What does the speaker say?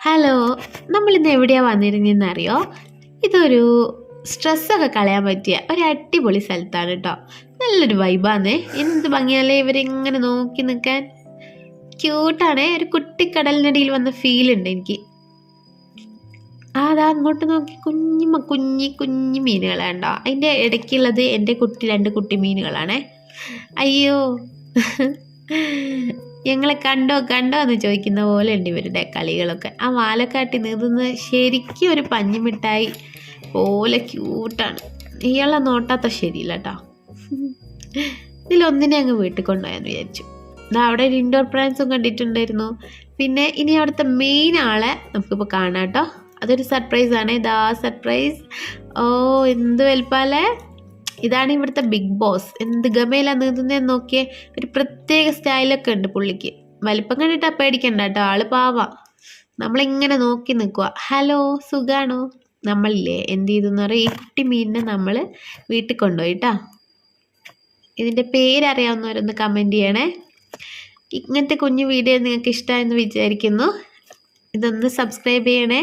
Hello, നമ്മളിന്ന് എവിടെയാണ് വന്നിരുന്നതെന്നറിയോ? ഇതൊരു സ്ട്രെസ്സൊക്കെ കളയാൻ പറ്റിയ ഒരു അടിപൊളി സ്ഥലത്താണ് കേട്ടോ. നല്ലൊരു വൈബാണ്. എന്ത് ഭംഗിയല്ലേ ഇവരിങ്ങനെ നോക്കി നിൽക്കാൻ. ക്യൂട്ടാണ്. ഒരു കുട്ടിക്കടലിനടിയിൽ വന്ന ഫീൽ ഉണ്ട് എനിക്ക്. അതാ അങ്ങോട്ട് നോക്കി കുഞ്ഞു മീനുകളാണ്ടോ. അതിൻ്റെ ഇടയ്ക്കുള്ളത് എൻ്റെ രണ്ട് കുട്ടി മീനുകളാണേ. അയ്യോ, ഞങ്ങളെ കണ്ടോ എന്ന് ചോദിക്കുന്ന പോലെ ഉണ്ട് ഇവരുടെ കളികളൊക്കെ. ആ വാലക്കാട്ടി നീന്തുന്നത് ശരിക്കും ഒരു പഞ്ഞിമിഠായി പോലെ ക്യൂട്ടാണ്. ഇയാളെ നോട്ടാത്ത ശരിയില്ല കേട്ടോ. ഇതിലൊന്നിനെ അങ്ങ് വീട്ടിൽ കൊണ്ടുപോയെന്ന് വിചാരിച്ചു. അവിടെ ഒരു ഇൻഡോർ പ്ലാന്റ്സും കണ്ടിട്ടുണ്ടായിരുന്നു. പിന്നെ ഇനി അവിടുത്തെ മെയിൻ ആളെ നമുക്കിപ്പോൾ കാണാം കേട്ടോ. അതൊരു സർപ്രൈസാണ്. ഇതാ സർപ്രൈസ്. ഓ, എന്ത് വലുപ്പാലേ. ഇതാണ് ഇവിടുത്തെ ബിഗ് ബോസ്. എന്ത് ഗമയിലാണ് നീന്തുന്നതെന്ന് നോക്കിയേ. ഒരു പ്രത്യേക സ്റ്റൈലൊക്കെ ഉണ്ട് പുള്ളിക്ക്. വലിപ്പം കണ്ടിട്ടാ പേടിക്കണ്ട കേട്ടോ, ആള് പാവാ. നമ്മളിങ്ങനെ നോക്കി നിൽക്കുക. ഹലോ, സുഖാണോ? നമ്മളില്ലേ എന്ത് ചെയ്തെന്ന് പറയുക, ഈ കുട്ടി മീനിനെ നമ്മൾ വീട്ടിൽ കൊണ്ടുപോയിട്ടാ. ഇതിൻ്റെ പേരറിയാവുന്നവരൊന്ന് കമൻറ്റ് ചെയ്യണേ. ഇങ്ങനത്തെ കുഞ്ഞു വീഡിയോ നിങ്ങൾക്ക് ഇഷ്ടമായെന്ന് വിചാരിക്കുന്നു. ഇതൊന്ന് സബ്സ്ക്രൈബ് ചെയ്യണേ.